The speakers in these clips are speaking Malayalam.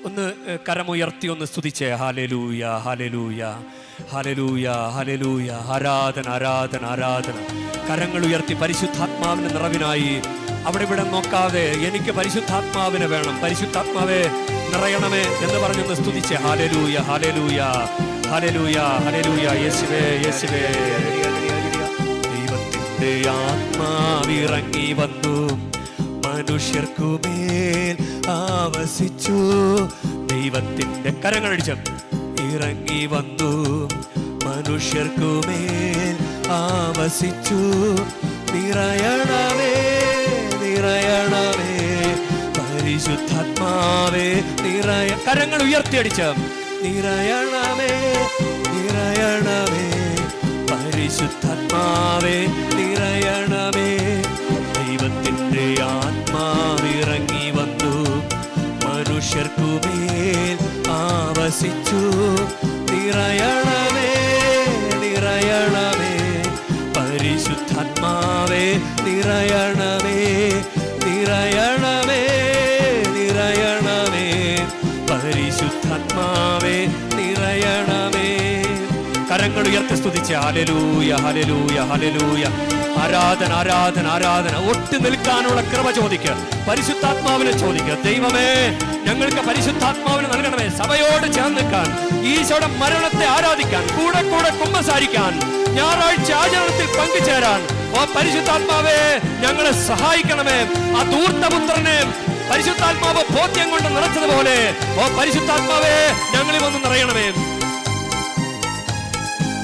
ഒന്ന് കരമുയർത്തി ഒന്ന് സ്തുതിച്ചേ. Hallelujah, hallelujah, hallelujah, hallelujah. ആരാധന, ആരാധന, ആരാധന. കരങ്ങൾ ഉയർത്തി പരിശുദ്ധാത്മാവിന്റെ നിറവിനായി അവിടെ ഇവിടെ നോക്കാതെ എനിക്ക് പരിശുദ്ധാത്മാവിനെ വേണം, പരിശുദ്ധാത്മാവെ നിറയണമേ എന്ന് പറഞ്ഞൊന്ന് സ്തുതിച്ചേ. Hallelujah, hallelujah, hallelujah, hallelujah. യേശുവേ, യേശുവേ. ദൈവത്തിന്റെ ആത്മാവിറങ്ങി വന്നു, മനുഷ്യർക്കുമേൽ ആവസിച്ചു. ദൈവത്തിന്റെ കരങ്ങളടിച്ച ഇറങ്ങി വന്നു, മനുഷ്യർക്കുമേൽ ആവസിച്ചു. നിറയണമേ, നിറയണമേ പരിശുദ്ധാത്മാവേ നിറയ. കരങ്ങൾ ഉയർത്തിയടിച്ച നിറയണമേ, നിറയണമേ പരിശുദ്ധാത്മാവേ നിറയണമേ. ദൈവത്തിന്റെ ആത്മാവിറങ്ങി വന്നു, മനുഷ്യർക്കുമേൽ ആവസിച്ചു. നിറയണമേ, നിറയണമേ പരിശുദ്ധാത്മാവേ നിറയണമേ, നിറയണമേ, നിറയണമേ പരിശുദ്ധാത്മാവേ നിറയണമേ. കരങ്ങൾ ഉയർത്തി സ്തുതിച്ച് ഹല്ലേലൂയ, ഹല്ലേലൂയ, ഹല്ലേലൂയ. ആരാധന, ആരാധന, ആരാധന. ഒട്ടി നിൽക്കാനുള്ള കൃപ ചോദിക്കുക, പരിശുദ്ധാത്മാവിനെ ചോദിക്കുക. ദൈവമേ, ഞങ്ങൾക്ക് പരിശുദ്ധാത്മാവിനെ നൽകണമേ. സഭയോട് ചേർന്ന് നിൽക്കാൻ, ഈശോയുടെ മരണത്തെ ആരാധിക്കാൻ, കൂടെ കൂടെ കുമ്പസാരിക്കാൻ, ഞായറാഴ്ച ആചരണത്തിൽ പങ്കുചേരാൻ ഓ പരിശുദ്ധാത്മാവേ ഞങ്ങളെ സഹായിക്കണമേ. ആ ധൂർത്തപുത്രനെ പരിശുദ്ധാത്മാവ് ബോധ്യം കൊണ്ട് നിറച്ചതുപോലെ ഓ പരിശുദ്ധാത്മാവേ ഞങ്ങളിൽ വന്ന് നിറയണമേ.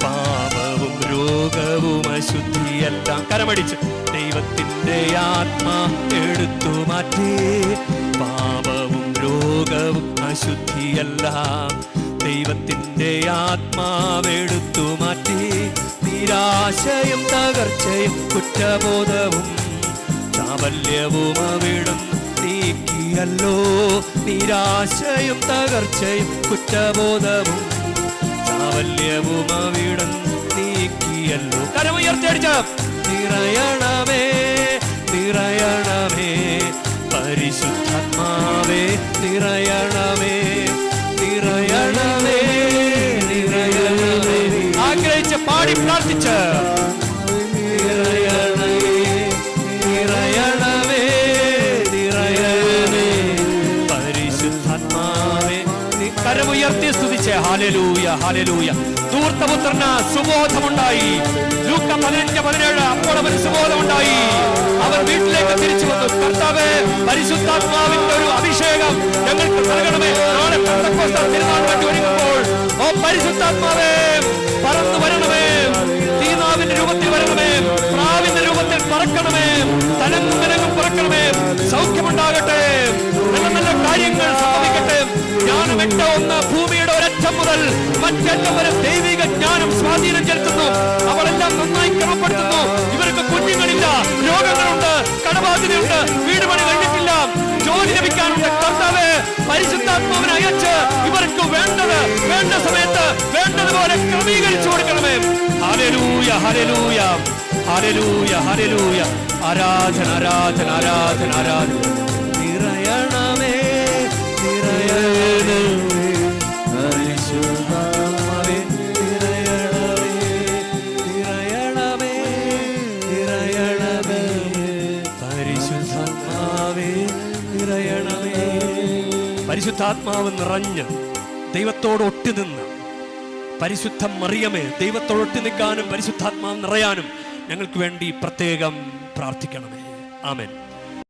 പാപവും രോഗവും അശുദ്ധിയെല്ലാം കരമടിച്ച് ദൈവത്തിന്റെ ആത്മാ എടുത്തു മാറ്റി. പാപവും രോഗവും അശുദ്ധിയെല്ലാം ദൈവത്തിന്റെ ആത്മാവെടുത്തു മാറ്റി. നിരാശയും തകർച്ചയും കുറ്റബോധവും ചാബല്യവും അവിടും നീക്കിയല്ലോ. നിരാശയും തകർച്ചയും കുറ്റബോധവും ചാബല്യവും അവിടും നീക്കിയല്ലോ. കരമുയർത്തിയടിച്ച നിറയണമേ, നിറയണമേ പരിശുദ്ധാത്മാവേ നിറയണമേ, നിറയണമേ, നിറയണമേ. ആഗ്രഹിച്ച് പാടി പ്രാർത്ഥിച്ച് നിറയണമേ, നിറയണമേ, നിറയണമേ പരിശുദ്ധാത്മാവേ. കരമുയർത്തി സ്തുതിച്ച് ഹല്ലേലൂയ, ഹല്ലേലൂയ. ധൂർത്തപുത്രന് സുബോധമുണ്ടായി. ലൂക്ക 15:17. അപ്പോൾ അവന് സുബോധമുണ്ടായി, അവർ വീട്ടിലേക്ക് തിരിച്ചു വന്നു. കർത്താവേ, പരിശുദ്ധാത്മാവിന്റെ ഒരു അഭിഷേകം ഞങ്ങൾക്ക് നൽകണമേ. നാളെ പെന്തക്കോസ്ത് തിരുനാൾ വേണ്ടി ഒരുങ്ങുമ്പോൾ ഓ പരിശുദ്ധാത്മാവേ പറന്നു വരണമേ. തീനാവിന്റെ രൂപത്തിൽ വരണമേ, പ്രാവിന്റെ രൂപത്തിൽ പറക്കണമേ, തലങ്ങും വിലങ്ങും പറക്കണമേ. സൗഖ്യമുണ്ടാകട്ടെ, നല്ല നല്ല കാര്യങ്ങൾ സംഭവിക്കട്ടെ. ജ്ഞാനം 8:1 ഭൂമിയുടെ ഒരറ്റം മുതൽ മറ്ററ്റം വരെ ദൈവിക ജ്ഞാനം സ്വാധീനം ചെലുത്തുന്നു. അവളെല്ലാം നന്നായി ക്രമപ്പെടുത്തുന്നു. ഇവർക്ക് കുഞ്ഞുങ്ങളില്ല, രോഗങ്ങളുണ്ട്, കടബാധ്യതയുണ്ട്, വീട് പണി കഴിഞ്ഞിട്ടില്ല, ജോലി ലഭിക്കാനുണ്ട്. കർത്താവേ, പരിശുദ്ധാത്മാവിനെ അയച്ച് ഇവർക്ക് വേണ്ടത് വേണ്ട സമയത്ത് വേണ്ടതുപോലെ ക്രമീകരിച്ചു കൊടുക്കണമേ. Hallelujah, hallelujah, hallelujah, hallelujah. ആരാധന, ആരാധന, ആരാധന, ആരാധന. നിറയണമേ, നിറയണമേ പരിശുദ്ധാത്മാവേ നിറയണമേ, നിറയണമേ, നിറയണമേ പരിശുദ്ധാത്മാവേ നിറയണമേ. പരിശുദ്ധാത്മാവ് നിറഞ്ഞ് ദൈവത്തോട് ഒട്ടിനിന്ന് പരിശുദ്ധ മറിയമേ ദൈവത്തോട് ഒട്ടി നിൽക്കാനും പരിശുദ്ധാത്മാവ് നിറയാനും ഞങ്ങൾക്ക് വേണ്ടി പ്രത്യേകം പ്രാർത്ഥിക്കണമേ. ആമേൻ.